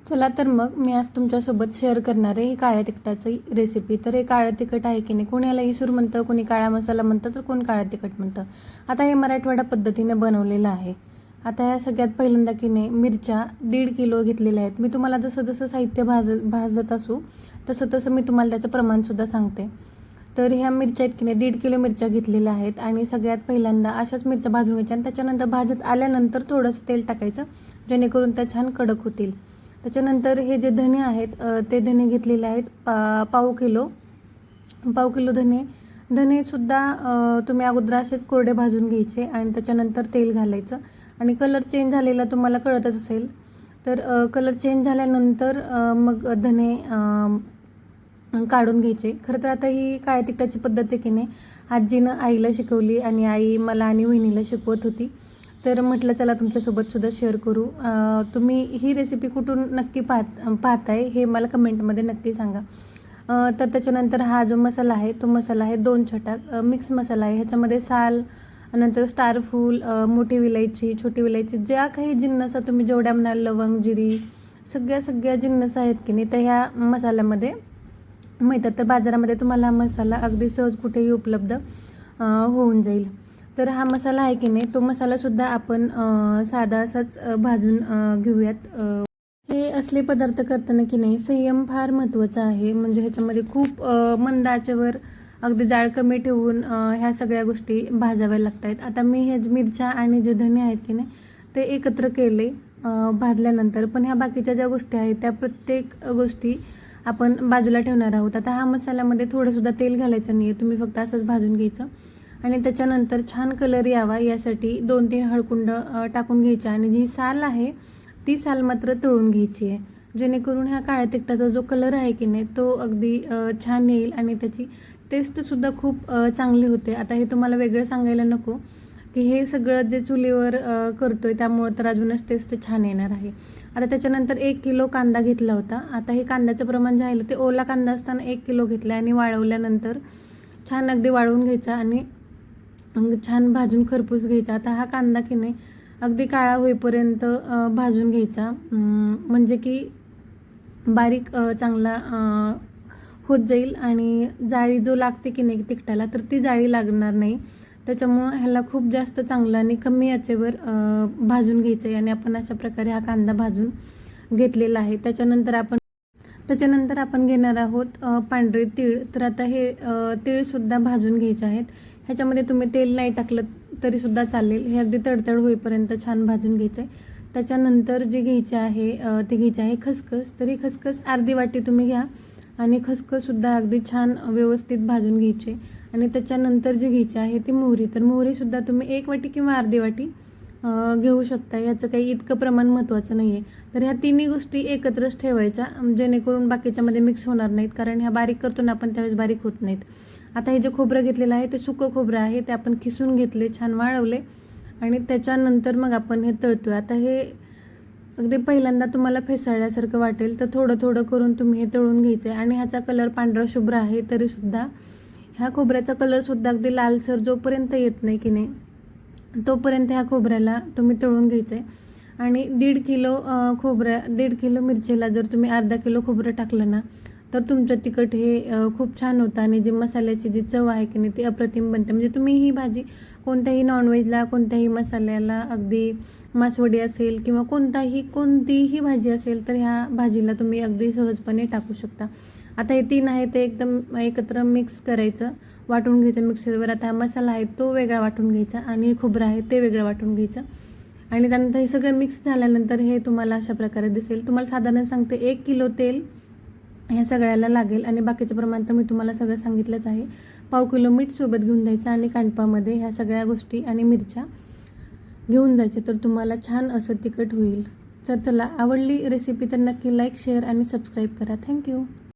चला तर मग मी आज तुमच्यासोबत शेअर करणार आहे ही काळ्या तिखटाची रेसिपी. तर हे काळं तिखट आहे की नाही, कोणी याला इसूर म्हणतं, कोणी काळा मसाला म्हणतं, तर कोण काळं तिखट म्हणतं. आता हे मराठवाडा पद्धतीने बनवलेलं आहे. आता या सगळ्यात पहिल्यांदा की नाही मिरच्या 1.5 किलो घेतलेल्या आहेत. मी तुम्हाला जसं जसं साहित्य भाजत असू तसं तसं मी तुम्हाला त्याचं प्रमाणसुद्धा सांगते. तर ह्या मिरच्या आहेत की नाही 1.5 किलो मिरच्या घेतलेल्या आहेत आणि सगळ्यात पहिल्यांदा अशाच मिरच्या भाजून घ्यायच्या आणि त्याच्यानंतर भाजत आल्यानंतर थोडंसं तेल टाकायचं, जेणेकरून त्या छान कडक होतील. त्याच्यानंतर हे जे धणे आहेत ते धणे घेतलेले आहेत पाव किलो धणेसुद्धा तुम्ही अगोदर असेच कोरडे भाजून घ्यायचे आणि त्याच्यानंतर तेल घालायचं आणि कलर चेंज झालेला तुम्हाला कळतच असेल. तर कलर चेंज झाल्यानंतर मग धणे काढून घ्यायचे. खरं तर आता ही काळ्या तिखटाची पद्धत आहे की नाही आजीनं आईला शिकवली आणि आई मला आणि वहिनीला शिकवत होती. तर म्हटलं चला तुमच्यासोबतसुद्धा शेअर करू. तुम्ही ही रेसिपी कुठून नक्की पाहताय हे मला कमेंटमध्ये नक्की सांगा. तर त्याच्यानंतर हा जो मसाला आहे तो मसाला आहे 2 छटाक मिक्स मसाला आहे. ह्याच्यामध्ये साल, नंतर स्टारफूल, मोठी विलायची, छोटी विलायची, ज्या काही जिन्नस तुम्ही जेवढ्या म्हणाल, लवंग, जिरी, सगळ्या जिन्नस आहेत की नाही तर ह्या मसाल्यामध्ये मिळतात. तर बाजारामध्ये तुम्हाला मसाला अगदी सहज कुठेही उपलब्ध होऊन जाईल. तर हा मसाला आहे की नाही तो मसालासुद्धा आपण साधा असाच भाजून घेऊयात. हे असले पदार्थ करताना की नाही संयम फार महत्त्वाचा आहे. म्हणजे ह्याच्यामध्ये खूप मंद आचेवर अगदी जाळ कमी ठेवून ह्या सगळ्या गोष्टी भाजाव्या लागत आहेत. आता मी हे मिरच्या आणि जे धणे आहेत की नाही ते एकत्र केले भाजल्यानंतर, पण ह्या बाकीच्या ज्या गोष्टी आहेत त्या प्रत्येक गोष्टी आपण बाजूला ठेवणार आहोत. आता हा मसाल्यामध्ये थोडंसुद्धा तेल घालायचं नाही आहे, तुम्ही फक्त असंच भाजून घ्यायचं आणि त्याच्यानंतर छान कलर यावा यासाठी 2-3 हळकुंड टाकून घ्यायच्या आणि जी साल आहे ती साल मात्र तळून घ्यायची आहे, जेणेकरून ह्या काळ्या तिखटाचा जो कलर आहे की नाही तो अगदी छान येईल आणि त्याची टेस्टसुद्धा खूप चांगली होते. आता हे तुम्हाला वेगळं सांगायला नको की हे सगळं जे चुलीवर करतोय त्यामुळं तर अजूनच टेस्ट छान येणार आहे. आता त्याच्यानंतर 1 किलो कांदा घेतला होता. आता हे कांद्याचं प्रमाण जे आहे ते ओला कांदा असताना 1 किलो घेतला आणि वाळवल्यानंतर छान अगदी वाळवून घ्यायचा आणि छान भाजून खरपूस घ्यायचा. आता हा कांदा की नाही अगदी काळा होईपर्यंत भाजून घ्यायचा, म्हणजे की बारीक चांगला होत जाईल आणि जाळी जो लागते की नाही तिखटाला तर ती जाळी लागणार नाही. त्याच्यामुळं ह्याला खूप जास्त चांगलं आणि कमी आचेवर भाजून घ्यायचं आहे आणि आपण अशा प्रकारे हा कांदा भाजून घेतलेला आहे. त्याच्यानंतर आपण घेणार आहोत पांढरे तीळ. तर आता हे तीळसुद्धा भाजून घ्यायचे आहेत. ह्याच्यामध्ये तुम्ही तेल नाही टाकलं तरीसुद्धा चालेल. हे अगदी तडतड होईपर्यंत छान भाजून घ्यायचं आहे. त्याच्यानंतर जे घ्यायचे आहे ते घ्यायचे आहे खसखस. तरी खसखस अर्धी वाटी तुम्ही घ्या आणि खसखससुद्धा अगदी छान व्यवस्थित भाजून घ्यायचे आणि त्याच्यानंतर जे घ्यायचे आहे ती मोहरी. तर मोहरीसुद्धा तुम्ही 1 वाटी किंवा अर्धी वाटी घेऊ शकता. याचं काही इतकं प्रमाण महत्त्वाचं नाही आहे. तर ह्या तिन्ही गोष्टी एकत्रच ठेवायच्या, जेणेकरून बाकीच्यामध्ये मिक्स होणार नाहीत, कारण ह्या बारीक करतो ना आपण त्यावेळेस बारीक होत नाहीत. आता हे जे खोबरं घेतलेलं आहे ते सुकं खोबरं आहे, ते आपण किसून घेतले, छान वाळवले आणि त्याच्यानंतर मग आपण हे तळतोय. आता हे अगदी पहिल्यांदा तुम्हाला फेसाळल्यासारखं वाटेल, तर थोडं थोडं करून तुम्ही हे तळून घ्यायचं आहे आणि ह्याचा कलर पांढरा शुभ्र आहे तरीसुद्धा ह्या खोबऱ्याचा कलरसुद्धा अगदी लालसर जोपर्यंत येत नाही की नाही तोपर्यंत ह्या खोबऱ्याला तुम्ही तळून घ्यायचं आहे. आणि 1.5 किलो मिरचीला जर तुम्ही अर्धा किलो खोबरं टाकलं ना तर तुमचं तिखट हे खूप छान होतं आणि जी मसाल्याची जी चव आहे की नाही ती अप्रतिम बनते. म्हणजे तुम्ही ही भाजी कोणत्याही नॉनव्हेजला, कोणत्याही मसाल्याला, अगदी मासवडी असेल किंवा कोणतीही भाजी असेल तर ह्या भाजीला तुम्ही अगदी सहजपणे टाकू शकता. आता हे 3 आहे ते एकदम एकत्र मिक्स करायचं, वाटून घ्यायचं मिक्सरवर. आता हा मसाला आहे तो वेगळा वाटून घ्यायचा आणि खोबरं आहे ते वेगळं वाटून घ्यायचं आणि त्यानंतर हे सगळं मिक्स झाल्यानंतर हे तुम्हाला अशा प्रकारे दिसेल. तुम्हाला साधारण सांगते 1 किलो तेल ह्या सगळ्याला लागेल आणि बाकीचं प्रमाण तर मी तुम्हाला सगळं सांगितलंच आहे. पाव किलो मीठ सोबत घेऊन जायचं आणि कांडपामध्ये ह्या सगळ्या गोष्टी आणि मिरच्या घेऊन जायच्या, तर तुम्हाला छान असं तिखट होईल. तर चला, आवडली रेसिपी तर नक्की लाईक, शेअर आणि सबस्क्राईब करा. थँक्यू.